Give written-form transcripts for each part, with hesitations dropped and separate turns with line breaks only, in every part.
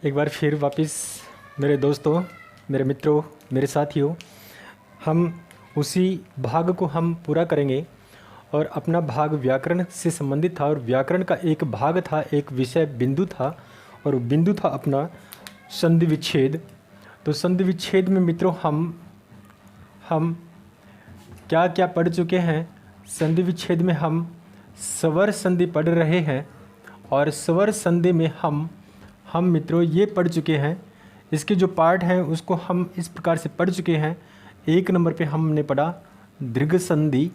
एक बार फिर वापस मेरे दोस्तों, मेरे मित्रों, मेरे साथियों, हम उसी भाग को हम पूरा करेंगे। और अपना भाग व्याकरण से संबंधित था और व्याकरण का एक भाग था, एक विषय बिंदु था और बिंदु था अपना संधि विच्छेद। तो संधि विच्छेद में मित्रों हम क्या क्या पढ़ चुके हैं। संधि विच्छेद में हम स्वर संधि पढ़ रहे हैं और स्वर संधि में हम मित्रों ये पढ़ चुके हैं। इसके जो पार्ट हैं उसको हम इस प्रकार से पढ़ चुके हैं। 1 नंबर पे हमने पढ़ा दीर्घ संधि,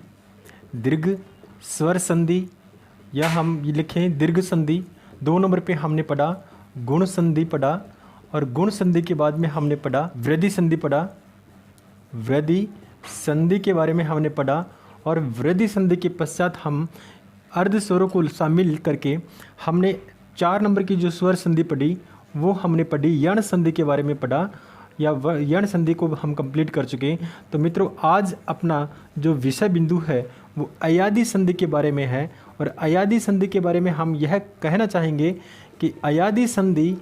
दीर्घ स्वर संधि, या हम ये लिखें दीर्घ संधि। 2 नंबर पे हमने पढ़ा गुण संधि पढ़ा और गुण संधि के बाद में हमने पढ़ा वृद्धि संधि पढ़ा। वृद्धि संधि के बारे में हमने पढ़ा और वृद्धि संधि के पश्चात हम अर्ध स्वरों को शामिल करके हमने 4 नंबर की जो स्वर संधि पढ़ी वो हमने पढ़ी। यण संधि के बारे में पढ़ा या यण संधि को हम कंप्लीट कर चुके। तो मित्रों आज अपना जो विषय बिंदु है वो अयादि संधि के बारे में है और अयादि संधि के बारे में हम यह कहना चाहेंगे कि अयादि संधि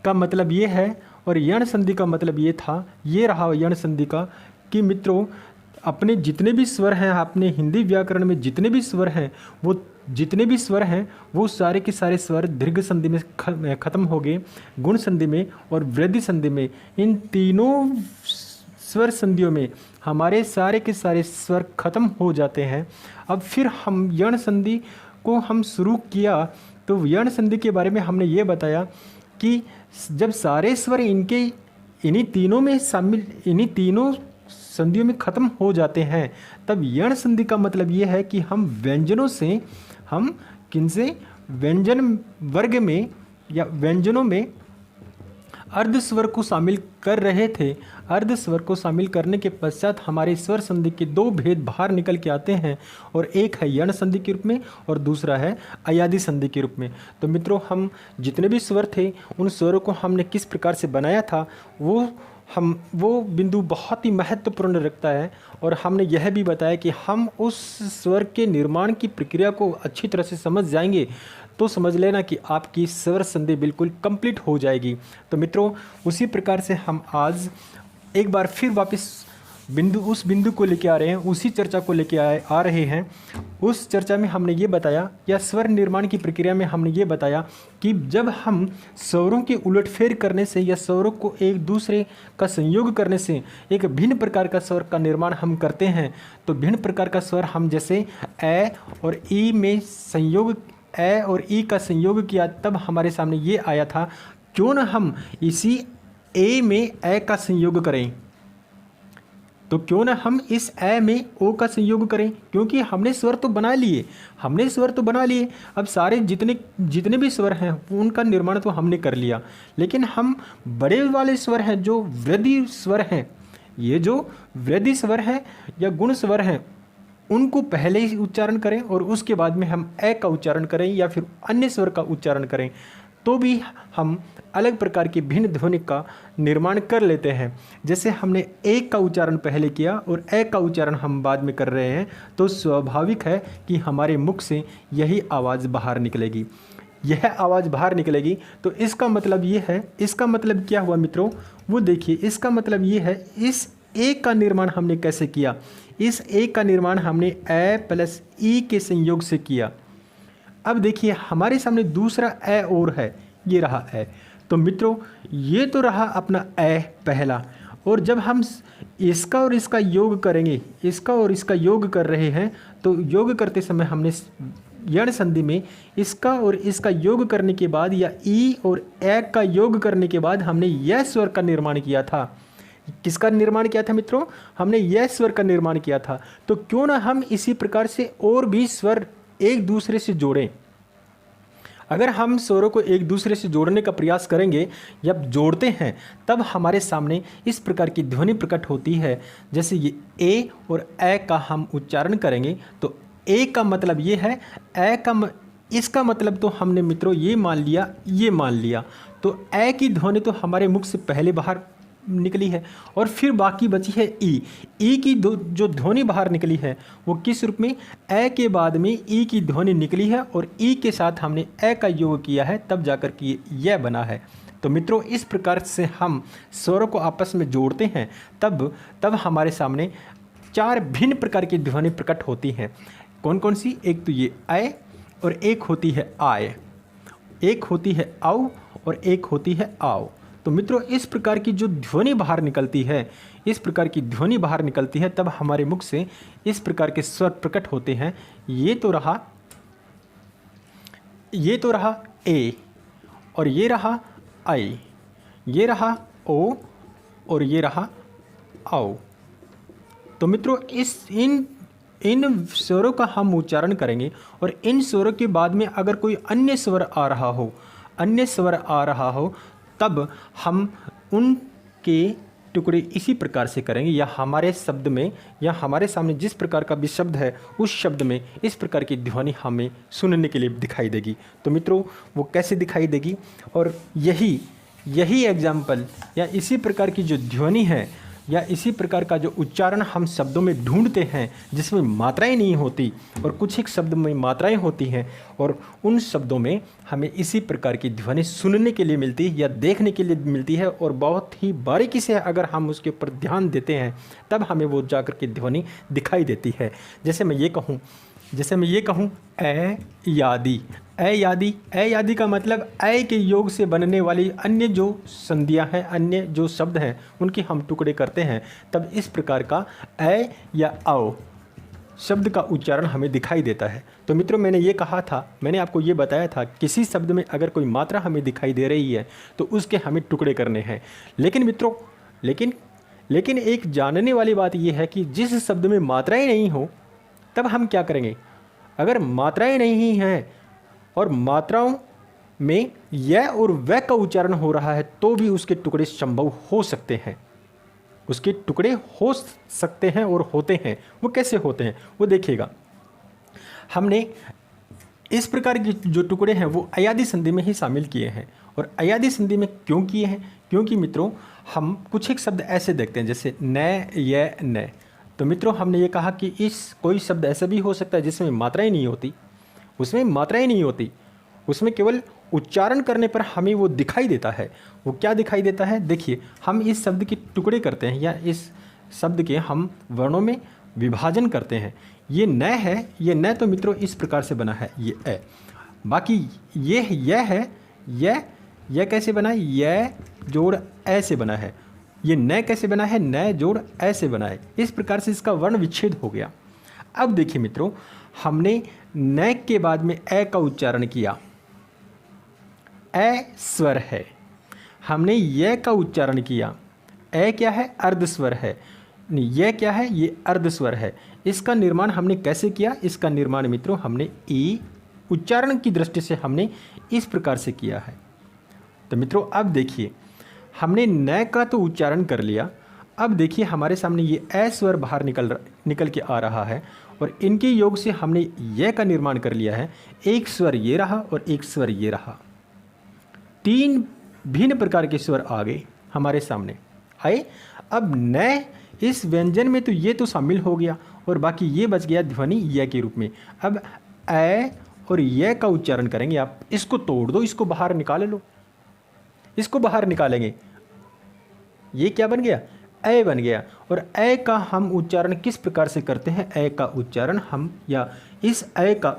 का मतलब ये है और यण संधि का मतलब ये था, ये रहा यण संधि का, कि मित्रों अपने जितने भी स्वर हैं, अपने हिंदी व्याकरण में जितने भी स्वर हैं वो सारे के सारे स्वर दीर्घ संधि में ख़त्म हो गए, गुण संधि में और वृद्धि संधि में। इन तीनों स्वर संधियों में हमारे सारे के सारे स्वर खत्म हो जाते हैं। अब फिर हम यण संधि को हम शुरू किया। तो यण संधि के बारे में हमने ये बताया कि जब सारे स्वर इन्हीं तीनों में शामिल, इन्हीं तीनों संधियों में ख़त्म हो जाते हैं, तब यण संधि का मतलब ये है कि हम व्यंजनों से, हम किनसे, व्यंजन वर्ग में या व्यंजनों में अर्ध स्वर को शामिल कर रहे थे। अर्ध स्वर को शामिल करने के पश्चात हमारे स्वर संधि के 2 भेद बाहर निकल के आते हैं और एक है यण संधि के रूप में और दूसरा है अयादि संधि के रूप में। तो मित्रों हम जितने भी स्वर थे उन स्वरों को हमने किस प्रकार से बनाया था वो बिंदु बहुत ही महत्वपूर्ण रखता है। और हमने यह भी बताया कि हम उस स्वर के निर्माण की प्रक्रिया को अच्छी तरह से समझ जाएंगे तो समझ लेना कि आपकी स्वर संधि बिल्कुल कंप्लीट हो जाएगी। तो मित्रों उसी प्रकार से हम आज एक बार फिर वापस उस बिंदु को लेके आ रहे हैं, उसी चर्चा को लेके आ रहे हैं। उस चर्चा में हमने ये बताया, या स्वर निर्माण की प्रक्रिया में हमने ये बताया कि जब हम स्वरों के उलटफेर करने से या स्वरों को एक दूसरे का संयोग करने से एक भिन्न प्रकार का स्वर का निर्माण हम करते हैं। तो भिन्न प्रकार का स्वर हम जैसे ए और ई में संयोग, ए और ई का संयोग किया, तब हमारे सामने ये आया था क्यों ना हम इसी ए में ए का संयोग करें। तो क्यों ना हम इस ए में ओ का संयोग करें, क्योंकि हमने स्वर तो बना लिए, अब सारे जितने भी स्वर हैं उनका निर्माण तो हमने कर लिया। लेकिन हम बड़े वाले स्वर हैं जो वृद्धि स्वर हैं, ये जो वृद्धि स्वर हैं या गुण स्वर हैं, उनको पहले ही उच्चारण करें और उसके बाद में हम ए का उच्चारण करें या फिर अन्य स्वर का उच्चारण करें, तो भी हम अलग प्रकार की भिन्न ध्वनि का निर्माण कर लेते हैं। जैसे हमने ए का उच्चारण पहले किया और ए का उच्चारण हम बाद में कर रहे हैं, तो स्वाभाविक है कि हमारे मुख से यही आवाज़ बाहर निकलेगी, यह आवाज़ बाहर निकलेगी। तो इसका मतलब ये है, इसका मतलब क्या हुआ मित्रों, वो देखिए, इसका मतलब ये है इस ए का निर्माण हमने कैसे किया। इस ए का निर्माण हमने ए प्लस ई के संयोग से किया। अब देखिए हमारे सामने दूसरा ए और है, ये रहा ए। तो मित्रों ये तो रहा अपना ए पहला, और जब हम इसका और इसका योग करेंगे, इसका और इसका योग कर रहे हैं, तो योग करते समय हमने यण संधि में इसका और इसका योग करने के बाद या ई और ए का योग करने के बाद हमने यह स्वर का निर्माण किया था। किसका निर्माण किया था मित्रों, हमने यह स्वर का निर्माण किया था। तो क्यों ना हम इसी प्रकार से और भी स्वर एक दूसरे से जोड़ें। अगर हम स्वरों को एक दूसरे से जोड़ने का प्रयास करेंगे या जोड़ते हैं, तब हमारे सामने इस प्रकार की ध्वनि प्रकट होती है। जैसे ये ए और ए का हम उच्चारण करेंगे तो ए का मतलब ये है, ए का इसका मतलब तो हमने मित्रों ये मान लिया। तो ए की ध्वनि तो हमारे मुख से पहले बाहर निकली है और फिर बाकी बची है ई की जो ध्वनि बाहर निकली है वो किस रूप में, ए के बाद में ई की ध्वनि निकली है और ई के साथ हमने ए का योग किया है, तब जाकर कि यह बना है। तो मित्रों इस प्रकार से हम स्वरों को आपस में जोड़ते हैं, तब हमारे सामने 4 भिन्न प्रकार की ध्वनि प्रकट होती हैं। कौन कौन सी? एक तो ये अय, और एक होती है आय, एक होती है औ, और एक होती है आओ। तो मित्रों इस प्रकार की जो ध्वनि बाहर निकलती है, इस प्रकार की ध्वनि बाहर निकलती है, तब हमारे मुख से इस प्रकार के स्वर प्रकट होते हैं। ये तो रहा ए, और ये रहा आई, ये रहा ओ, और ये रहा आओ। तो मित्रों इन स्वरों का हम उच्चारण करेंगे, और इन स्वरों के बाद में अगर कोई अन्य स्वर आ रहा हो, तब हम उनके टुकड़े इसी प्रकार से करेंगे, या हमारे शब्द में, या हमारे सामने जिस प्रकार का भी शब्द है उस शब्द में इस प्रकार की ध्वनि हमें सुनने के लिए दिखाई देगी। तो मित्रों वो कैसे दिखाई देगी, और यही एग्जाम्पल या इसी प्रकार की जो ध्वनि है या इसी प्रकार का जो उच्चारण हम शब्दों में ढूंढते हैं जिसमें मात्राएं नहीं होती और कुछ एक शब्द में मात्राएं होती हैं, और उन शब्दों में हमें इसी प्रकार की ध्वनि सुनने के लिए मिलती है या देखने के लिए मिलती है, और बहुत ही बारीकी से अगर हम उसके ऊपर ध्यान देते हैं तब हमें वो जाकर के ध्वनि दिखाई देती है। जैसे मैं ये कहूँ ए यादी का मतलब ए के योग से बनने वाली अन्य जो संधियां हैं, अन्य जो शब्द हैं, उनके हम टुकड़े करते हैं, तब इस प्रकार का ए या आओ शब्द का उच्चारण हमें दिखाई देता है। तो मित्रों मैंने आपको ये बताया था, किसी शब्द में अगर कोई मात्रा हमें दिखाई दे रही है तो उसके हमें टुकड़े करने हैं। लेकिन मित्रों लेकिन एक जानने वाली बात यह है कि जिस शब्द में मात्राएं नहीं हो तब हम क्या करेंगे? अगर मात्राएं नहीं हैं और मात्राओं में यह और वह का उच्चारण हो रहा है तो भी उसके टुकड़े संभव हो सकते हैं, उसके टुकड़े हो सकते हैं और होते हैं। वो कैसे होते हैं वो देखिएगा। हमने इस प्रकार की जो टुकड़े हैं वो अयादी संधि में ही शामिल किए हैं। और अयादी संधि में क्यों किए हैं? क्योंकि मित्रों हम कुछ एक शब्द ऐसे देखते हैं जैसे न, य, न। तो मित्रों हमने ये कहा कि कोई शब्द ऐसा भी हो सकता है जिसमें मात्राएं नहीं होती, उसमें केवल उच्चारण करने पर हमें वो दिखाई देता है। वो क्या दिखाई देता है? देखिए, हम इस शब्द के टुकड़े करते हैं या इस शब्द के हम वर्णों में विभाजन करते हैं। ये न है, ये न तो मित्रों इस प्रकार से बना है, ये ए। बाकी ये यह है, यह कैसे बना है? यह जोड़ ए से बना है। ये न कैसे बना है? न जोड़ ए से बना है। इस प्रकार से इसका वर्ण विच्छेद हो गया। अब देखिए मित्रों, हमने न के बाद में ए का उच्चारण किया, ए स्वर है। हमने य का उच्चारण किया, ए क्या है? अर्ध स्वर है। यह क्या है? ये अर्ध स्वर है। इसका निर्माण हमने कैसे किया? इसका निर्माण मित्रों हमने ई उच्चारण की दृष्टि से हमने इस प्रकार से किया है। तो मित्रों अब देखिए, हमने न का तो उच्चारण कर लिया। अब देखिए हमारे सामने ये ए स्वर बाहर निकल के आ रहा है, और इनके योग से हमने यह का निर्माण कर लिया है। एक स्वर ये रहा और एक स्वर ये रहा। 3 भिन्न प्रकार के स्वर आ गए हमारे सामने आए। अब न इस व्यंजन में तो ये तो शामिल हो गया, और बाकी ये बच गया ध्वनि य के रूप में। अब ए और य का उच्चारण करेंगे आप। इसको तोड़ दो, इसको बाहर निकाल लो, इसको बाहर निकालेंगे, ये क्या बन गया? ए बन गया। और ए का हम उच्चारण किस प्रकार से करते हैं? ए का उच्चारण हम, या इस ए का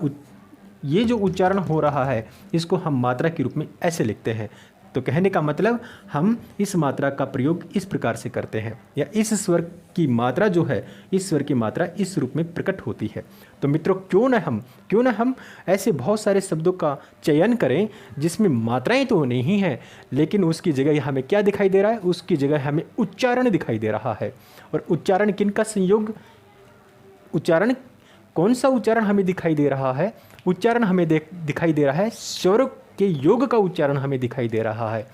ये जो उच्चारण हो रहा है इसको हम मात्रा के रूप में ऐसे लिखते हैं। तो कहने का मतलब हम इस मात्रा का प्रयोग इस प्रकार से करते हैं, या इस स्वर की मात्रा जो है, इस स्वर की मात्रा इस रूप में प्रकट होती है। तो मित्रों क्यों न हम ऐसे बहुत सारे शब्दों का चयन करें जिसमें मात्राएं तो नहीं हैं, लेकिन उसकी जगह हमें क्या दिखाई दे रहा है? उसकी जगह हमें उच्चारण दिखाई दे रहा है। और उच्चारण किनका संयोग? उच्चारण कौन सा उच्चारण हमें दिखाई दे रहा है? उच्चारण हमें दिखाई दे रहा है स्वर के योग का उच्चारण हमें दिखाई दे रहा है।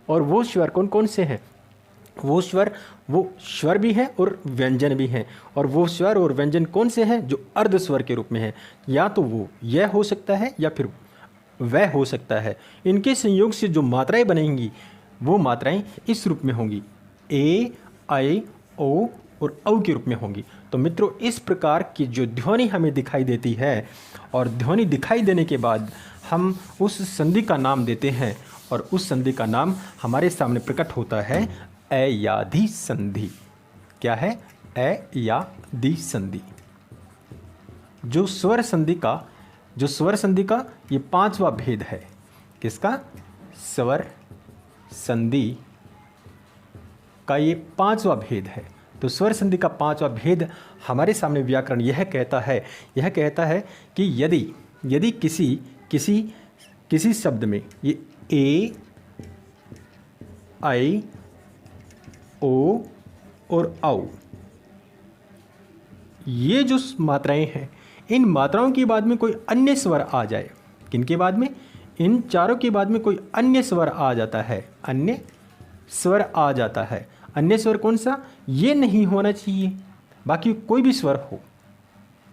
और वो स्वर कौन कौन से हैं? वो स्वर भी हैं और व्यंजन भी हैं। और वो स्वर और व्यंजन कौन से हैं? जो अर्ध स्वर के रूप में हैं। या तो वो यह हो सकता है या फिर वह हो सकता है। इनके संयोग से जो मात्राएं बनेंगी वो मात्राएं इस रूप में होंगी, ए, आई, ओ और औ के रूप में होंगी। तो मित्रों इस प्रकार की जो ध्वनि हमें दिखाई देती है, और ध्वनि दिखाई देने के बाद हम उस संधि का नाम देते हैं, और उस संधि का नाम हमारे सामने प्रकट होता है अयादि संधि। क्या है? अयादि संधि। जो स्वर संधि का ये पांचवा भेद है। किसका? स्वर संधि का ये पांचवा भेद है। तो स्वर संधि का पांचवा भेद हमारे सामने व्याकरण यह कहता है कि यदि किसी शब्द में ये ए, आई, ओ और औ, ये जो मात्राएं हैं, इन मात्राओं के बाद में कोई अन्य स्वर आ जाए। किनके बाद में? इन चारों के बाद में कोई अन्य स्वर आ जाता है। अन्य स्वर कौन सा? ये नहीं होना चाहिए, बाकी कोई भी स्वर हो,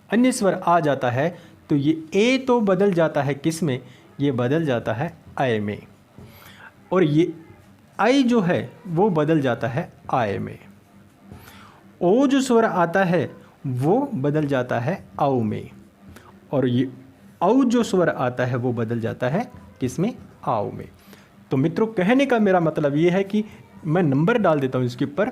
अन्य स्वर आ जाता है तो ये ए तो बदल जाता है किस में? ये बदल जाता है आय में, और ये आई जो है वो बदल जाता है आय में। ओ जो स्वर आता है वो बदल जाता है औ में, और ये औ जो स्वर आता है वो बदल जाता है किस में? आओ में। तो मित्रों, कहने का मेरा मतलब ये है कि मैं नंबर डाल देता हूँ इसके ऊपर।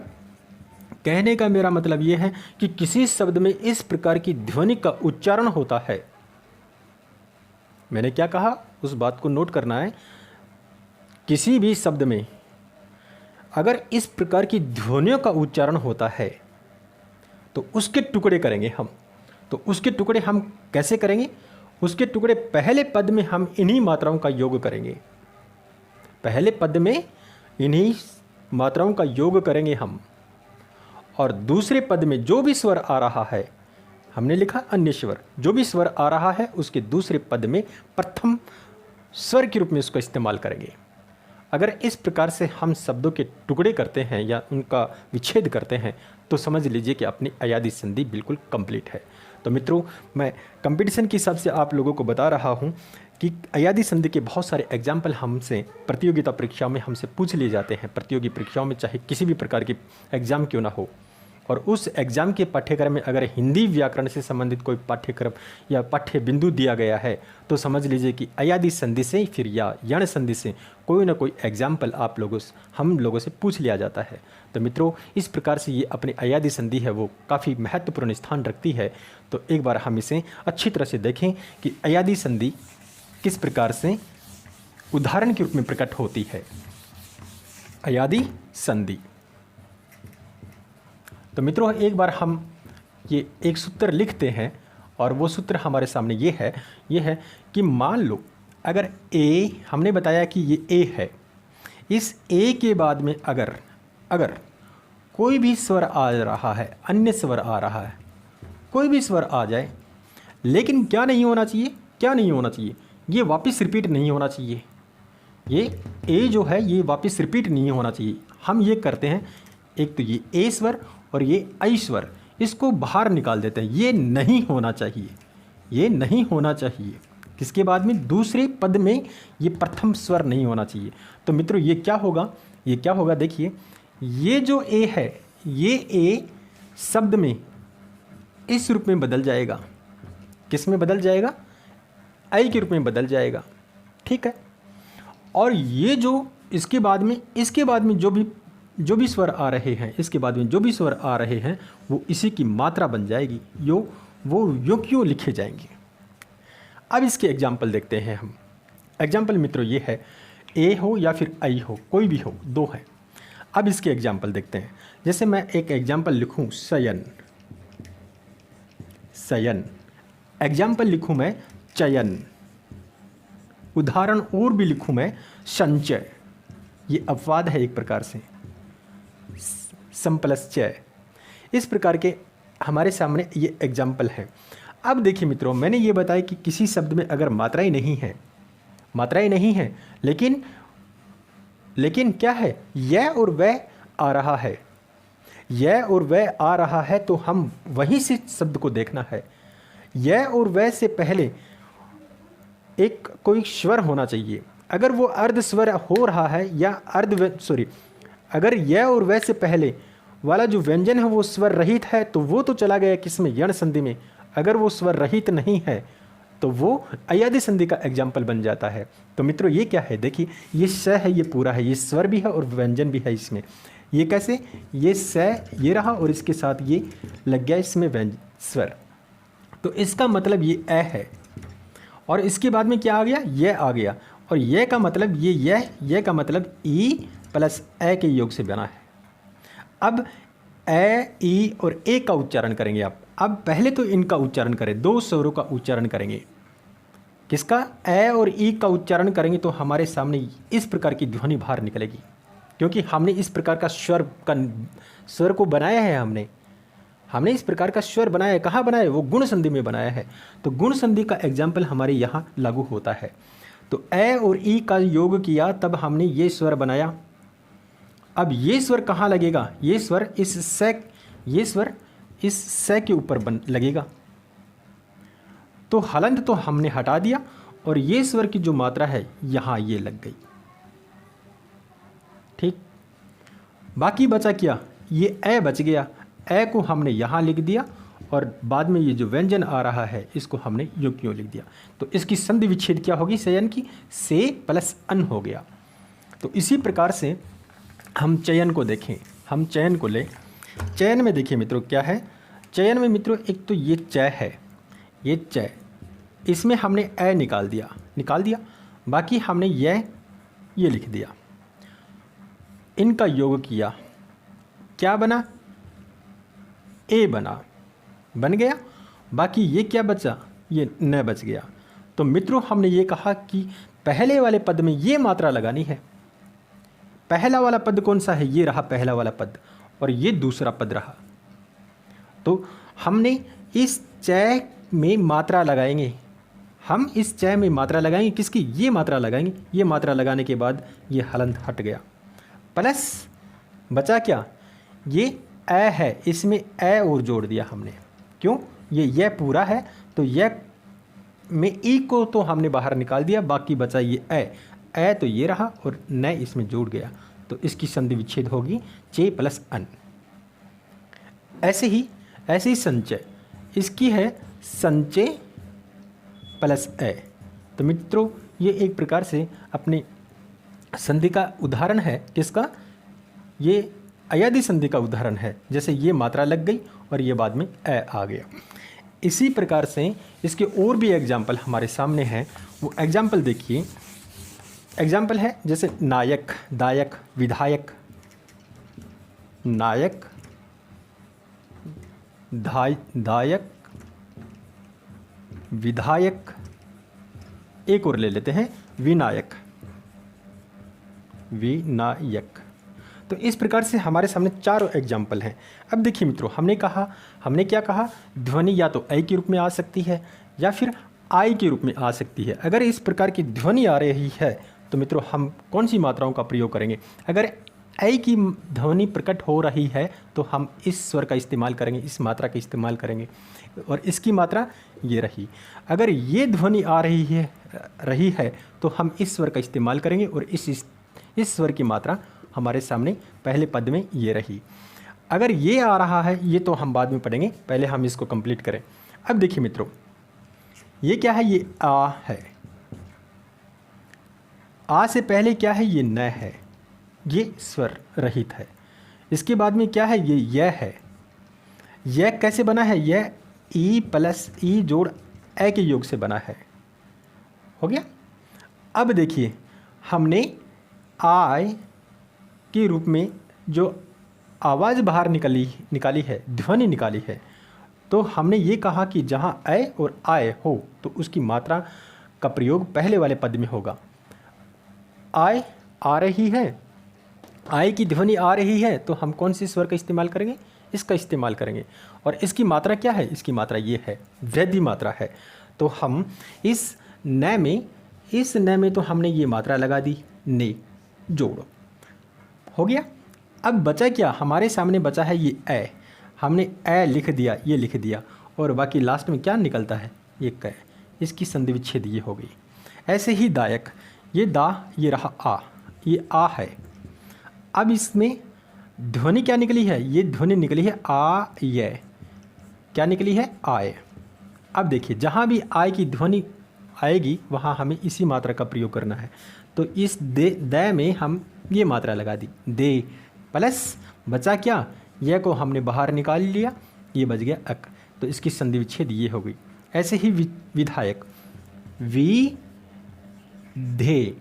कहने का मेरा मतलब ये है कि किसी शब्द में इस प्रकार की ध्वनि का उच्चारण होता है। मैंने क्या कहा, उस बात को नोट करना है। किसी भी शब्द में अगर इस प्रकार की ध्वनियों का उच्चारण होता है तो उसके टुकड़े करेंगे हम। तो उसके टुकड़े हम कैसे करेंगे? उसके टुकड़े पहले पद में हम इन्हीं मात्राओं का योग करेंगे। पहले पद में इन्हीं मात्राओं का योग करेंगे हम, और दूसरे पद में जो भी स्वर आ रहा है, हमने लिखा अन्य स्वर, जो भी स्वर आ रहा है उसके दूसरे पद में प्रथम स्वर के रूप में उसका इस्तेमाल करेंगे। अगर इस प्रकार से हम शब्दों के टुकड़े करते हैं या उनका विच्छेद करते हैं तो समझ लीजिए कि अपनी अयादि संधि बिल्कुल कंप्लीट है। तो मित्रों, मैं कंपटीशन के हिसाब से आप लोगों को बता रहा हूं कि अयादि संधि के बहुत सारे एग्जाम्पल हमसे प्रतियोगिता परीक्षाओं में हमसे पूछ लिए जाते हैं। प्रतियोगी परीक्षाओं में चाहे किसी भी प्रकार की एग्जाम क्यों ना हो, और उस एग्ज़ाम के पाठ्यक्रम में अगर हिंदी व्याकरण से संबंधित कोई पाठ्यक्रम या पाठ्य बिंदु दिया गया है तो समझ लीजिए कि अयादि संधि से फिर या यण संधि से कोई ना कोई एग्जाम्पल हम लोगों से पूछ लिया जाता है। तो मित्रों, इस प्रकार से ये अपनी अयादि संधि है वो काफ़ी महत्वपूर्ण स्थान रखती है। तो एक बार हम इसे अच्छी तरह से देखें कि अयादि संधि किस प्रकार से उदाहरण के रूप में प्रकट होती है। अयादि संधि। तो मित्रों, एक बार हम ये एक सूत्र लिखते हैं, और वो सूत्र हमारे सामने ये है कि मान लो अगर ए, हमने बताया कि ये ए है, इस ए के बाद में अगर कोई भी स्वर आ रहा है, अन्य स्वर आ रहा है, कोई भी स्वर आ जाए, लेकिन क्या नहीं होना चाहिए? ये वापस रिपीट नहीं होना चाहिए। ये ए जो है ये वापस रिपीट नहीं होना चाहिए। हम ये करते हैं, एक तो ये ए स्वर और ये आई स्वर, इसको बाहर निकाल देते हैं। ये नहीं होना चाहिए। किसके बाद में? दूसरे पद में ये प्रथम स्वर नहीं होना चाहिए। तो मित्रों, ये क्या होगा? देखिए, ये जो ए है, ये ए शब्द में इस रूप में बदल जाएगा। किस में बदल जाएगा? आई के रूप में बदल जाएगा। ठीक है। और ये जो इसके बाद में जो भी स्वर आ रहे हैं, इसके बाद में जो भी स्वर आ रहे हैं वो इसी की मात्रा बन जाएगी, वो क्यों लिखे जाएंगे। अब इसके एग्जाम्पल देखते हैं हम। एग्जाम्पल मित्रों ये है, ए हो या फिर आई हो, कोई भी हो, दो है। अब इसके एग्जाम्पल देखते हैं। जैसे मैं एक एग्जाम्पल लिखूं, शयन। एग्जाम्पल लिखूं मैं चयन। उदाहरण और भी लिखूं मैं संचय। ये अपवाद है एक प्रकार से, संप्लश्चय। इस प्रकार के हमारे सामने ये एग्जाम्पल है। अब देखिए मित्रों, मैंने ये बताया कि किसी शब्द में अगर मात्राएं नहीं हैं, लेकिन क्या है, यह और वह आ रहा है, तो हम वहीं से शब्द को देखना है। यह और वह से पहले एक कोई स्वर होना चाहिए। अगर वो अर्ध स्वर हो रहा है या अगर यह और वह से पहले वाला जो व्यंजन है वो स्वर रहित है तो वो तो चला गया किसमें? यण संधि में। अगर वो स्वर रहित नहीं है तो वो अयादी संधि का एग्जाम्पल बन जाता है। तो मित्रों ये क्या है, देखिए ये स है, ये पूरा है, ये स्वर भी है और व्यंजन भी है इसमें। ये कैसे, ये स ये रहा और इसके साथ ये लग गया इसमें व्यंजन स्वर, तो इसका मतलब ये ए है। और इसके बाद में क्या आ गया, ये आ गया। और ये का मतलब ये का मतलब ई प्लस ए के योग से बना है। अब ए, ई और ए का उच्चारण करेंगे आप। अब पहले तो इनका उच्चारण करें, दो स्वरों का उच्चारण करेंगे। किसका, ए और ई का उच्चारण करेंगे तो हमारे सामने इस प्रकार की ध्वनि बाहर निकलेगी, क्योंकि हमने इस प्रकार का स्वर को बनाया है। हमने इस प्रकार का स्वर बनाया है। कहाँ बनाया है, वो गुण संधि में बनाया है। तो गुण संधि का एग्जाम्पल हमारे यहाँ लागू होता है। तो ए और ई का योग किया तब हमने ये स्वर बनाया। अब ये स्वर कहाँ लगेगा, ये स्वर इस से के ऊपर लगेगा। तो हलंत तो हमने हटा दिया और ये स्वर की जो मात्रा है यहाँ ये लग गई। ठीक, बाकी बचा क्या, ये ए बच गया। ए को हमने यहाँ लिख दिया और बाद में ये जो व्यंजन आ रहा है इसको हमने योग क्यों लिख दिया। तो इसकी संधि विच्छेद क्या होगी, चयन की, से प्लस अन हो गया। तो इसी प्रकार से हम चयन को देखें, हम चयन को लें। चयन में देखिए मित्रों क्या है, चयन में मित्रों एक तो ये चय है, ये चय, इसमें हमने ए निकाल दिया, बाकी हमने ये लिख दिया। इनका योग किया, क्या बना, ए बन गया। बाकी ये क्या बचा, ये न बच गया। तो मित्रों हमने ये कहा कि पहले वाले पद में ये मात्रा लगानी है। पहला वाला पद कौन सा है, ये रहा पहला वाला पद और ये दूसरा पद रहा। तो हमने इस चय में मात्रा लगाएंगे, हम इस चय में मात्रा लगाएंगे, किसकी, ये मात्रा लगाएंगे। ये मात्रा लगाने के बाद ये हलंत हट गया, प्लस बचा क्या, ये ए है, इसमें ए और जोड़ दिया हमने। क्यों, ये पूरा है तो ये में ई को तो हमने बाहर निकाल दिया, बाकी बचा ये ए तो ये रहा और न इसमें जुड़ गया। तो इसकी संधि विच्छेद होगी चे प्लस अन। ऐसे ही संचय, इसकी है संचय प्लस ए। तो मित्रों ये एक प्रकार से अपने संधि का उदाहरण है। किसका, ये अयादी संधि का उदाहरण है। जैसे ये मात्रा लग गई और ये बाद में ए आ गया। इसी प्रकार से इसके और भी एग्जाम्पल हमारे सामने हैं। वो एग्जाम्पल देखिए, एग्जाम्पल है जैसे नायक, दायक, विधायक, नायक, दायक, विधायक, एक और ले लेते हैं विनायक, तो इस प्रकार से हमारे सामने चारों एग्जाम्पल हैं। अब देखिए मित्रों, हमने क्या कहा, ध्वनि या तो ऐ के रूप में आ सकती है या फिर आई के रूप में आ सकती है। अगर इस प्रकार की ध्वनि आ रही है तो मित्रों हम कौन सी मात्राओं का प्रयोग करेंगे। अगर ऐ की ध्वनि प्रकट हो रही है तो हम इस स्वर का इस्तेमाल करेंगे, इस मात्रा का इस्तेमाल करेंगे, और इसकी मात्रा ये रही। अगर ये ध्वनि आ रही है तो हम इस स्वर का इस्तेमाल करेंगे और इस स्वर की मात्रा हमारे सामने पहले पद में ये रही। अगर ये आ रहा है, ये तो हम बाद में पढ़ेंगे, पहले हम इसको कंप्लीट करें। अब देखिए मित्रों, ये क्या है, ये आ है, आ से पहले क्या है, ये न है, ये स्वर रहित है। इसके बाद में क्या है, ये यह है। यह कैसे बना है, यह ई प्लस ई जोड़ ए के योग से बना है। हो गया। अब देखिए, हमने आय के रूप में जो आवाज़ बाहर निकाली है, ध्वनि निकाली है, तो हमने ये कहा कि जहाँ ऐ और आय हो तो उसकी मात्रा का प्रयोग पहले वाले पद में होगा। आय आ रही है, आय की ध्वनि आ रही है तो हम कौन से स्वर का इस्तेमाल करेंगे, इसका इस्तेमाल करेंगे। और इसकी मात्रा क्या है, इसकी मात्रा ये है, वृद्धि मात्रा है। तो हम इस न में तो हमने ये मात्रा लगा दी, ने जोड़ो, हो गया। अब बचा क्या, हमारे सामने बचा है ये ए, हमने ए लिख दिया, ये लिख दिया, और बाकी लास्ट में क्या निकलता है, ये क, इसकी संधि विच्छेद ये हो गई। ऐसे ही दायक, ये दा, ये रहा आ, ये आ है। अब इसमें ध्वनि क्या निकली है, ये ध्वनि निकली है आ ये, क्या निकली है, आए। अब देखिए जहाँ भी आय की ध्वनि आएगी वहाँ हमें इसी मात्रा का प्रयोग करना है। तो इस दे में हम ये मात्रा लगा दी, दे प्लस बचा क्या, यह को हमने बाहर निकाल लिया, ये बच गया अक। तो इसकी संधि विच्छेद ये हो गई। ऐसे ही विधायक वि धे,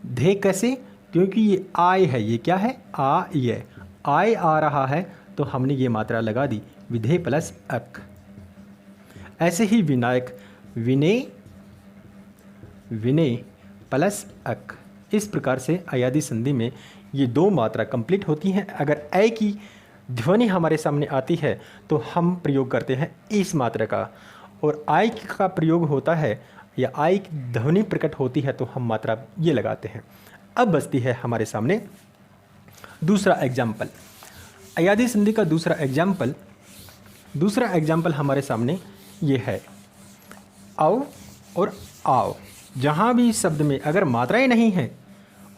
धे कैसे, क्योंकि ये आय है, ये क्या है आ, ये आय आ रहा है तो हमने ये मात्रा लगा दी, विधे प्लस अक। ऐसे ही विनायक विनय, विनय प्लस अक। इस प्रकार से अयादी संधि में ये दो मात्रा कंप्लीट होती हैं। अगर ऐ की ध्वनि हमारे सामने आती है तो हम प्रयोग करते हैं इस मात्रा का, और आय का प्रयोग होता है या आय की ध्वनि प्रकट होती है तो हम मात्रा ये लगाते हैं। अब बचती है हमारे सामने दूसरा एग्जाम्पल, अयादी संधि का दूसरा एग्जाम्पल हमारे सामने ये है, आओ और आओ। जहाँ भी शब्द में अगर मात्राएं नहीं हैं,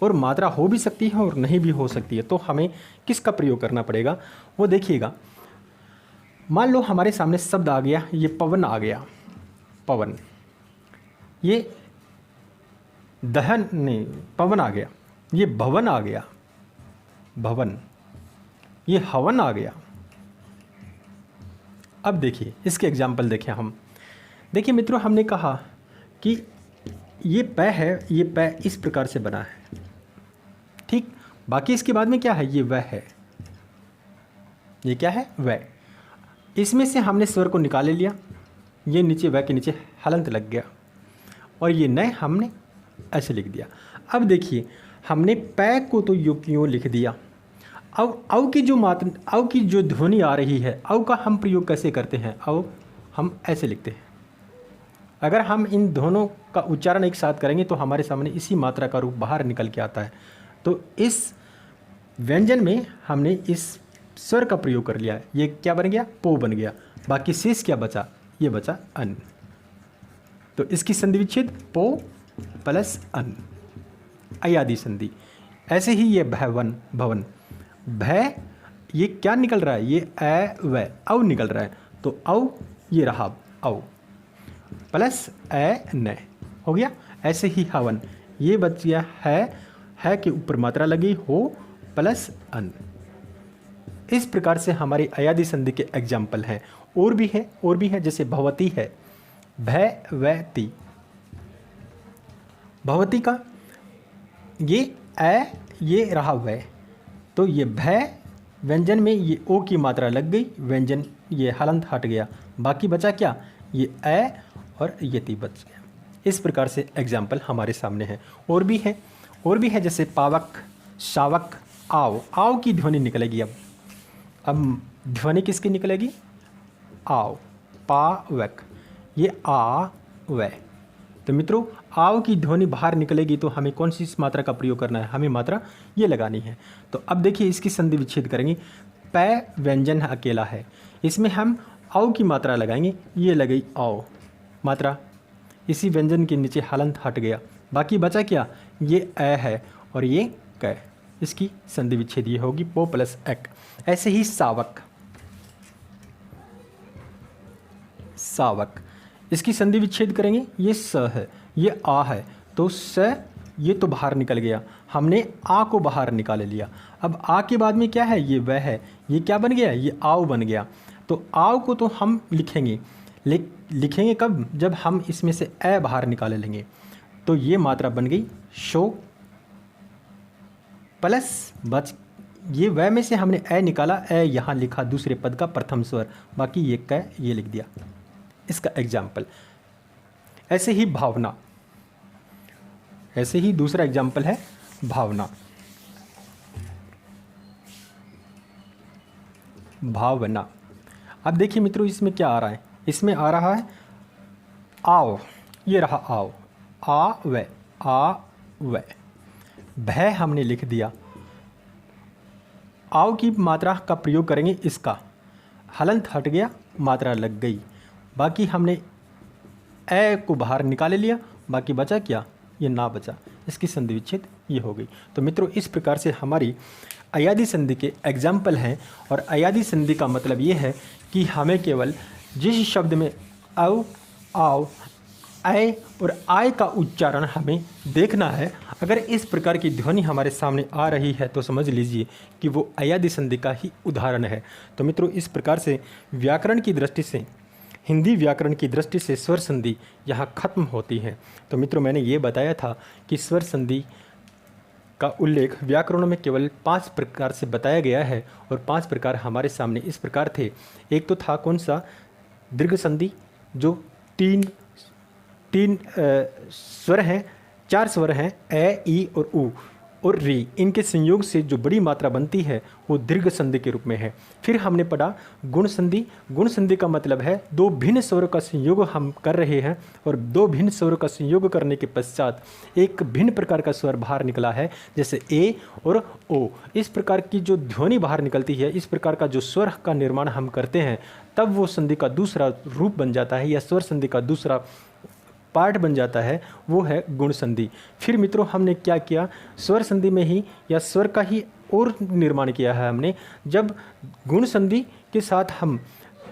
और मात्रा हो भी सकती है और नहीं भी हो सकती है, तो हमें किसका प्रयोग करना पड़ेगा वो देखिएगा। मान लो हमारे सामने शब्द आ गया, ये पवन आ गया, पवन, ये दहन नहीं, पवन आ गया, ये भवन आ गया, भवन, ये हवन आ गया। अब देखिए इसके एग्जाम्पल देखें हम। देखिए मित्रों, हमने कहा कि ये पै है, ये पै इस प्रकार से बना है, ठीक। बाकी इसके बाद में क्या है, ये वह है, ये क्या है वह। इसमें से हमने स्वर को निकाले लिया, ये नीचे वह के नीचे हलंत लग गया, और ये नए हमने ऐसे लिख दिया। अब देखिए हमने पै को तो यूं लिख दिया। अब औ की जो मात्रा, औ की जो ध्वनि आ रही है, औ का हम प्रयोग कैसे करते हैं, औ हम ऐसे लिखते हैं। अगर हम इन दोनों का उच्चारण एक साथ करेंगे तो हमारे सामने इसी मात्रा का रूप बाहर निकल के आता है। तो इस व्यंजन में हमने इस स्वर का प्रयोग कर लिया, ये क्या बन गया, पो बन गया। बाकी शेष क्या बचा, ये बचा अन। तो इसकी संधि विच्छेद पो प्लस अन, अयादी संधि। ऐसे ही ये भवन, भवन, भय, ये क्या निकल रहा है, ये ए व औ निकल रहा है, तो औ ये रहा औ प्लस ए न हो गया। ऐसे ही हवन, ये बच गया है के ऊपर मात्रा लगी हो प्लस अन। इस प्रकार से हमारी अयादी संधि के एग्जाम्पल हैं। और भी है, जैसे भवती है, भयवती, भवती का ये ए, ये रहा वह, तो ये भय व्यंजन में ये ओ की मात्रा लग गई, व्यंजन ये हलंत हट गया, बाकी बचा क्या, ये ए और यति बच गया। इस प्रकार से एग्जाम्पल हमारे सामने हैं। और भी है, जैसे पावक, शावक, आओ की ध्वनि निकलेगी। अब ध्वनि किसकी निकलेगी, आओ, पावक, ये आ व। तो मित्रों, आओ की ध्वनि बाहर निकलेगी तो हमें कौन सी इस मात्रा का प्रयोग करना है, हमें मात्रा ये लगानी है। तो अब देखिए इसकी संधि विच्छेद करेंगे। पै व्यंजन अकेला है, इसमें हम औ की मात्रा लगाएंगे, ये लगई औ मात्रा, इसी व्यंजन के नीचे हलंत हट गया, बाकी बचा क्या, ये ए है और ये क। इसकी संधि विच्छेद ये होगी पो प्लस एक। ऐसे ही सावक, सावक, इसकी संधि विच्छेद करेंगे, ये स है, ये आ है, तो स ये तो बाहर निकल गया, हमने आ को बाहर निकाल लिया। अब आ के बाद में क्या है, ये वह है, ये क्या बन गया, ये आओ बन गया। तो आओ को तो हम लिखेंगे, लिखेंगे कब, जब हम इसमें से ए बाहर निकाल लेंगे। तो ये मात्रा बन गई शो प्लस बच, ये वह में से हमने ए निकाला, ए यहाँ लिखा दूसरे पद का प्रथम स्वर, बाकी ये क ये लिख दिया। इसका एग्जाम्पल। ऐसे ही भावना, ऐसे ही दूसरा एग्जाम्पल है भावना, भावना। अब देखिए मित्रों, इसमें क्या आ रहा है, इसमें आ रहा है आओ, ये रहा आओ, आ व, भय हमने लिख दिया। आओ की मात्रा का प्रयोग करेंगे, इसका हलंत हट गया, मात्रा लग गई, बाकी हमने ए को बाहर निकाल लिया, बाकी बचा क्या, ये ना बचा, इसकी संधि विच्छेद ये हो गई। तो मित्रों, इस प्रकार से हमारी अयादी संधि के एग्जाम्पल हैं। और अयादी संधि का मतलब ये है कि हमें केवल जिस शब्द में औ, आओ, ऐ और आय का उच्चारण हमें देखना है। अगर इस प्रकार की ध्वनि हमारे सामने आ रही है तो समझ लीजिए कि वो अयादि संधि का ही उदाहरण है। तो मित्रों, इस प्रकार से व्याकरण की दृष्टि से, हिंदी व्याकरण की दृष्टि से स्वर संधि यहाँ खत्म होती है। तो मित्रों, मैंने ये बताया था कि स्वर संधि का उल्लेख व्याकरणों में केवल 5 प्रकार से बताया गया है और 5 प्रकार हमारे सामने इस प्रकार थे। एक तो था कौन सा, दीर्घ संधि, जो तीन स्वर हैं, 4 स्वर हैं, ए, ई और उ और री। इनके संयोग से जो बड़ी मात्रा बनती है वो दीर्घ संधि के रूप में है। फिर हमने पढ़ा गुण संधि। गुण संधि का मतलब है 2 भिन्न स्वरों का संयोग हम कर रहे हैं और 2 भिन्न स्वरों का संयोग करने के पश्चात एक भिन्न प्रकार का स्वर बाहर निकला है, जैसे ए और ओ। इस प्रकार की जो ध्वनि बाहर निकलती है, इस प्रकार का जो स्वर का निर्माण हम करते हैं, तब वो संधि का दूसरा रूप बन जाता है या स्वर संधि का दूसरा पार्ट बन जाता है, वो है गुण संधि। फिर मित्रों, हमने क्या किया, स्वर संधि में ही या स्वर का ही और निर्माण किया है हमने। जब गुण संधि के साथ हम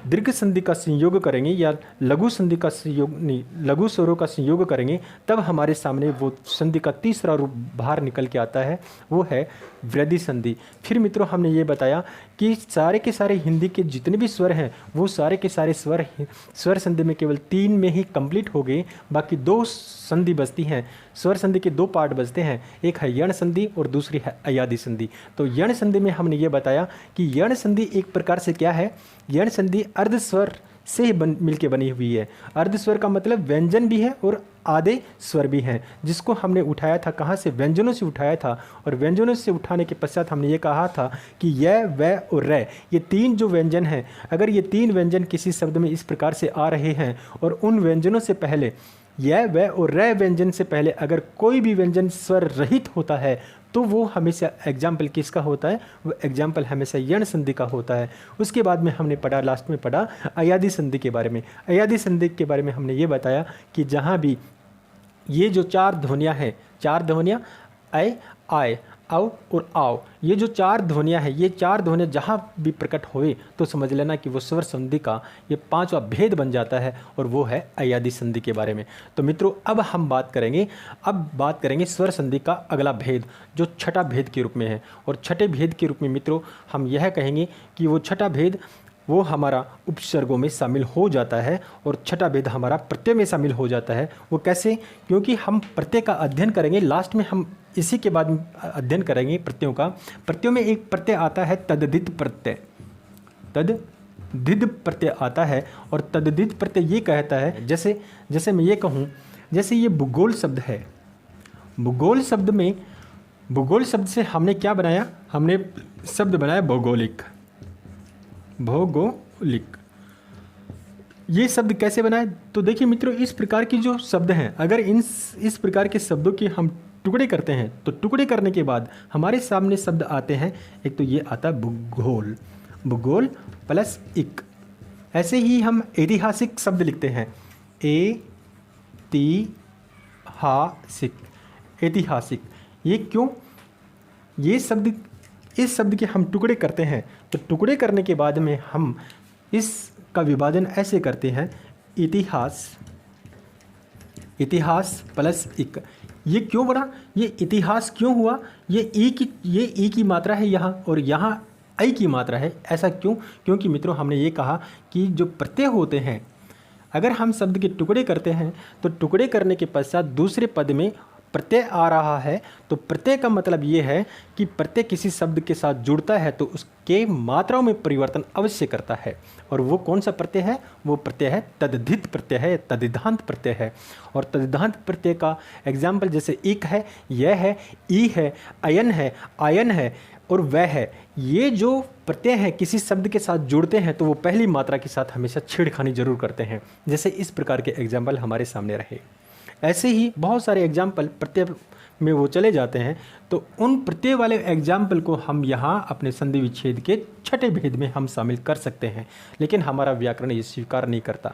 दीर्घ संधि का संयोग करेंगे या लघु संधि का संयोग नहीं, लघु स्वरों का संयोग करेंगे, तब हमारे सामने वो संधि का तीसरा रूप बाहर निकल के आता है, वो है वृद्धि संधि। फिर मित्रों, हमने ये बताया कि सारे के सारे हिंदी के जितने भी स्वर हैं वो सारे के सारे स्वर संधि में केवल 3 में ही कंप्लीट हो गए। बाकी 2 संधि बचती हैं। स्वर संधि के 2 पार्ट बचते हैं, एक है यण संधि और दूसरी है अयादि संधि। तो यण संधि में हमने ये बताया कि यण संधि एक प्रकार से क्या है, यण संधि अर्ध स्वर से मिलके बनी हुई है। अर्ध स्वर का मतलब व्यंजन भी है और आधे स्वर भी हैं, जिसको हमने उठाया था कहाँ से, व्यंजनों से उठाया था। और व्यंजनों से उठाने के पश्चात हमने ये कहा था कि य, व और रै, ये 3 जो व्यंजन हैं, अगर ये 3 व्यंजन किसी शब्द में इस प्रकार से आ रहे हैं और उन व्यंजनों से पहले, य, व और रै व्यंजन से पहले अगर कोई भी व्यंजन स्वर रहित होता है तो वो हमेशा एग्जाम्पल किसका होता है, वो एग्जाम्पल हमेशा यण संधि का होता है। उसके बाद में हमने पढ़ा, लास्ट में पढ़ा अयादि संधि के बारे में। अयादि संधि के बारे में हमने ये बताया कि जहाँ भी ये जो 4 ध्वनियाँ हैं, 4 ध्वनियाँ ऐ, आय, औ और आओ, ये जो 4 ध्वनियाँ हैं, ये 4 ध्वनियाँ जहाँ भी प्रकट होए तो समझ लेना कि वो स्वर संधि का ये 5वां भेद बन जाता है और वो है अयादि संधि के बारे में। तो मित्रों, अब हम बात करेंगे स्वर संधि का अगला भेद, जो छठा भेद के रूप में है। और छठे भेद के रूप में मित्रों हम यह कहेंगे कि वो छठा भेद वो हमारा उपसर्गों में शामिल हो जाता है और छठा भेद हमारा प्रत्यय में शामिल हो जाता है। वो कैसे, क्योंकि हम प्रत्यय का अध्ययन करेंगे, लास्ट में हम इसी के बाद अध्ययन करेंगे प्रत्ययों का। प्रत्ययों में एक प्रत्यय आता है तद्धित प्रत्यय, तद्धित प्रत्यय आता है। और तद्धित प्रत्यय ये कहता है, जैसे मैं ये कहूँ, जैसे ये भूगोल शब्द है, भूगोल शब्द से हमने क्या बनाया, हमने शब्द बनाया भौगोलिक। भौगोलिक ये शब्द कैसे बनाए, तो देखिए मित्रों, इस प्रकार की जो शब्द हैं, अगर इस प्रकार के शब्दों की हम टुकड़े करते हैं तो टुकड़े करने के बाद हमारे सामने शब्द आते हैं। एक तो ये आता है भूगोल, भूगोल प्लस इक। ऐसे ही हम ऐतिहासिक शब्द लिखते हैं, ऐतिहासिक। ये क्यों, इस शब्द के हम टुकड़े करते हैं, तो टुकड़े करने के बाद में हम इसका विभाजन ऐसे करते हैं, इतिहास प्लस इक। ये क्यों बना, ये इतिहास क्यों हुआ, ये ई की मात्रा है यहाँ और यहाँ ऐ की मात्रा है। ऐसा क्यों, क्योंकि मित्रों हमने ये कहा कि जो प्रत्यय होते हैं, अगर हम शब्द के टुकड़े करते हैं तो टुकड़े करने के पश्चात दूसरे पद में प्रत्यय आ रहा है, तो प्रत्यय का मतलब ये है कि प्रत्यय किसी शब्द के साथ जुड़ता है तो उसके मात्राओं में परिवर्तन अवश्य करता है। और वो कौन सा प्रत्यय है, वो प्रत्यय है तद्धित प्रत्यय है, तद्धितांत प्रत्यय है। और तद्धितांत प्रत्यय का एग्जाम्पल जैसे इक है, यह है, ई है, अयन है, आयन है और वह है। ये जो प्रत्यय हैं किसी शब्द के साथ जुड़ते हैं तो वो पहली मात्रा के साथ हमेशा छेड़खानी जरूर करते हैं। जैसे इस प्रकार के एग्जाम्पल हमारे सामने रहे, ऐसे ही बहुत सारे एग्जाम्पल प्रत्यय में वो चले जाते हैं। तो उन प्रत्यय वाले एग्जाम्पल को हम यहाँ अपने संधि विच्छेद के छठे भेद में हम शामिल कर सकते हैं, लेकिन हमारा व्याकरण ये स्वीकार नहीं करता।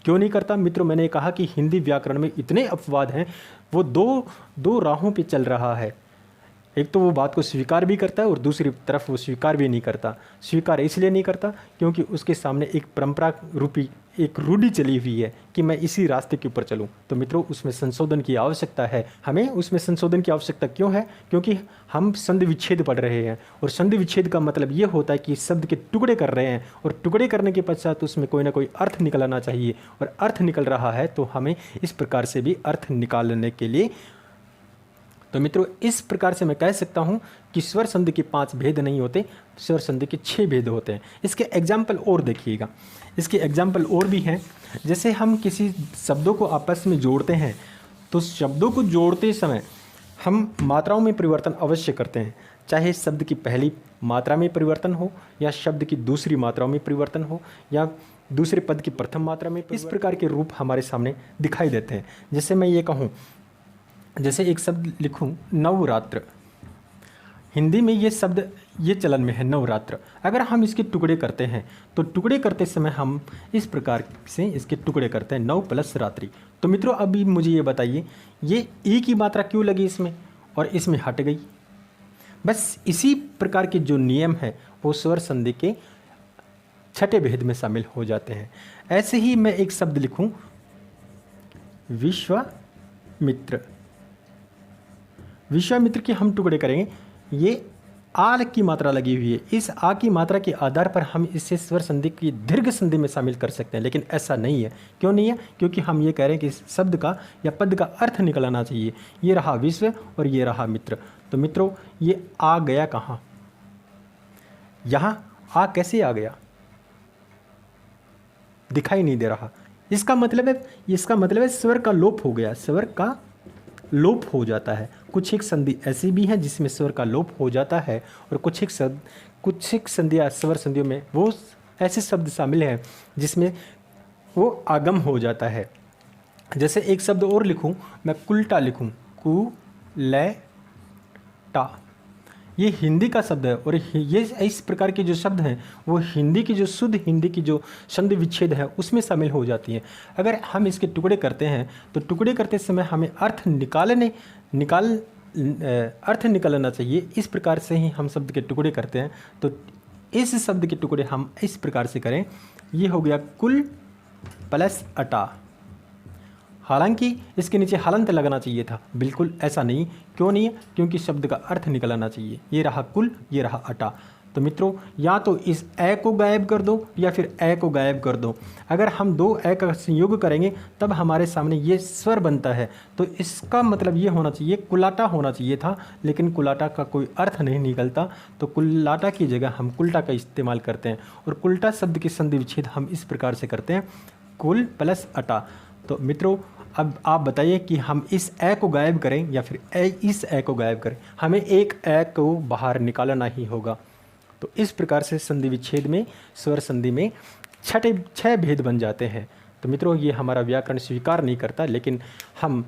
क्यों नहीं करता मित्रों, मैंने कहा कि हिंदी व्याकरण में इतने अपवाद हैं, वो दो राहों पे चल रहा है। एक तो वो बात को स्वीकार भी करता है और दूसरी तरफ वो स्वीकार भी नहीं करता। स्वीकार इसलिए नहीं करता क्योंकि उसके सामने एक परंपरा रूपी एक रूढ़ी चली हुई है कि मैं इसी रास्ते के ऊपर चलूं। तो मित्रों, उसमें संशोधन की आवश्यकता है। हमें उसमें संशोधन की आवश्यकता क्यों है? क्योंकि हम संधि विच्छेद पढ़ रहे हैं, और संधि विच्छेद का मतलब ये होता है कि शब्द के टुकड़े कर रहे हैं, और टुकड़े करने के पश्चात उसमें कोई ना कोई अर्थ निकल आना चाहिए, और अर्थ निकल रहा है तो हमें इस प्रकार से भी अर्थ निकालने के लिए, तो मित्रों इस प्रकार से मैं कह सकता हूं कि स्वर संधि के 5 भेद नहीं होते, स्वर संधि के 6 भेद होते हैं। इसके एग्जाम्पल और देखिएगा, इसके एग्जाम्पल और भी हैं। जैसे हम किसी शब्दों को आपस में जोड़ते हैं, तो शब्दों को जोड़ते समय हम मात्राओं में परिवर्तन अवश्य करते हैं, चाहे शब्द की पहली मात्रा में परिवर्तन हो, या शब्द की दूसरी मात्राओं में परिवर्तन हो, या दूसरे पद की प्रथम मात्रा में। इस प्रकार के रूप हमारे सामने दिखाई देते हैं। जैसे मैं ये कहूँ, जैसे एक शब्द लिखूं नवरात्र, हिंदी में ये शब्द ये चलन में है नवरात्र। अगर हम इसके टुकड़े करते हैं तो टुकड़े करते समय हम इस प्रकार से इसके टुकड़े करते हैं, 9 + रात्रि। तो मित्रों अभी मुझे ये बताइए, ये ई की मात्रा क्यों लगी इसमें और इसमें हट गई? बस इसी प्रकार के जो नियम है वो स्वर संधि के 6ठे भेद में शामिल हो जाते हैं। ऐसे ही मैं एक शब्द लिखूं विश्वामित्र, विश्वामित्र के हम टुकड़े करेंगे, ये आ की मात्रा लगी हुई है। इस आ की मात्रा के आधार पर हम इसे स्वर संधि की दीर्घ संधि में शामिल कर सकते हैं, लेकिन ऐसा नहीं है। क्यों नहीं है? क्योंकि हम ये कह रहे हैं कि इस शब्द का या पद का अर्थ निकल आना चाहिए। ये रहा विश्व और ये रहा मित्र। तो मित्रों ये आ गया कहाँ? यहाँ आ कैसे आ गया? दिखाई नहीं दे रहा। इसका मतलब है स्वर का लोप हो गया, स्वर का लोप हो जाता है। कुछ एक संधि ऐसी भी हैं जिसमें स्वर का लोप हो जाता है, और कुछ एक संधियाँ स्वर संधियों में वो ऐसे शब्द शामिल हैं जिसमें वो आगम हो जाता है। जैसे एक शब्द और लिखूं, मैं कुलटा लिखूं, कुलटा, ये हिंदी का शब्द है, और ये इस प्रकार के जो शब्द हैं वो हिंदी की जो शुद्ध हिंदी की जो संधि विच्छेद है उसमें शामिल हो जाती हैं। अगर हम इसके टुकड़े करते हैं तो टुकड़े करते समय हमें अर्थ निकालना चाहिए। इस प्रकार से ही हम शब्द के टुकड़े करते हैं। तो इस शब्द के टुकड़े हम इस प्रकार से करें, ये हो गया कुल + अटा। हालांकि इसके नीचे हलंत लगना चाहिए था, बिल्कुल ऐसा नहीं। क्यों नहीं है? क्योंकि शब्द का अर्थ निकल आना चाहिए। ये रहा कुल, ये रहा अटा। तो मित्रों या तो इस ए को गायब कर दो या फिर ए को गायब कर दो। अगर हम 2 ए का संयोग करेंगे तब हमारे सामने ये स्वर बनता है। तो इसका मतलब ये होना चाहिए कुलाटा होना चाहिए था, लेकिन कुलाटा का कोई अर्थ नहीं निकलता। तो कुलाटा की जगह हम कुलटा का इस्तेमाल करते हैं, और कुलटा शब्द की संधि विच्छेद हम इस प्रकार से करते हैं, कुल + अटा। तो मित्रों अब आप बताइए कि हम इस ए को गायब करें या फिर इस ए को गायब करें, हमें एक ए को बाहर निकालना ही होगा। तो इस प्रकार से संधि विच्छेद में स्वर संधि में 6 भेद बन जाते हैं। तो मित्रों ये हमारा व्याकरण स्वीकार नहीं करता, लेकिन हम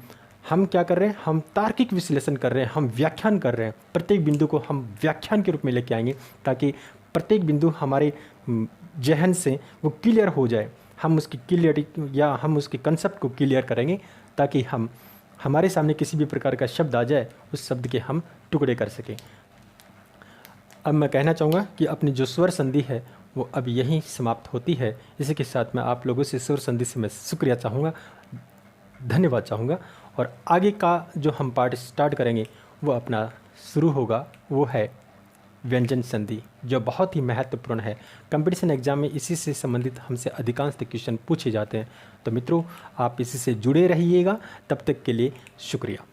क्या कर रहे हैं? हम तार्किक विश्लेषण कर रहे हैं, हम व्याख्यान कर रहे हैं। प्रत्येक बिंदु को हम व्याख्यान के रूप में लेके आएंगे ताकि प्रत्येक बिंदु हमारे जहन से वो क्लियर हो जाए। हम उसकी क्लियरिटी या हम उसके कंसेप्ट को क्लियर करेंगे ताकि हमारे सामने किसी भी प्रकार का शब्द आ जाए उस शब्द के हम टुकड़े कर सकें। अब मैं कहना चाहूँगा कि अपनी जो स्वर संधि है वो अब यहीं समाप्त होती है। इसी के साथ मैं आप लोगों से स्वर संधि से मैं शुक्रिया चाहूँगा, धन्यवाद चाहूँगा। और आगे का जो हम पार्ट स्टार्ट करेंगे वो अपना शुरू होगा, वो है व्यंजन संधि, जो बहुत ही महत्वपूर्ण है। कंपटीशन एग्जाम में इसी से संबंधित हमसे अधिकांश क्वेश्चन पूछे जाते हैं। तो मित्रों आप इसी से जुड़े रहिएगा। तब तक के लिए शुक्रिया।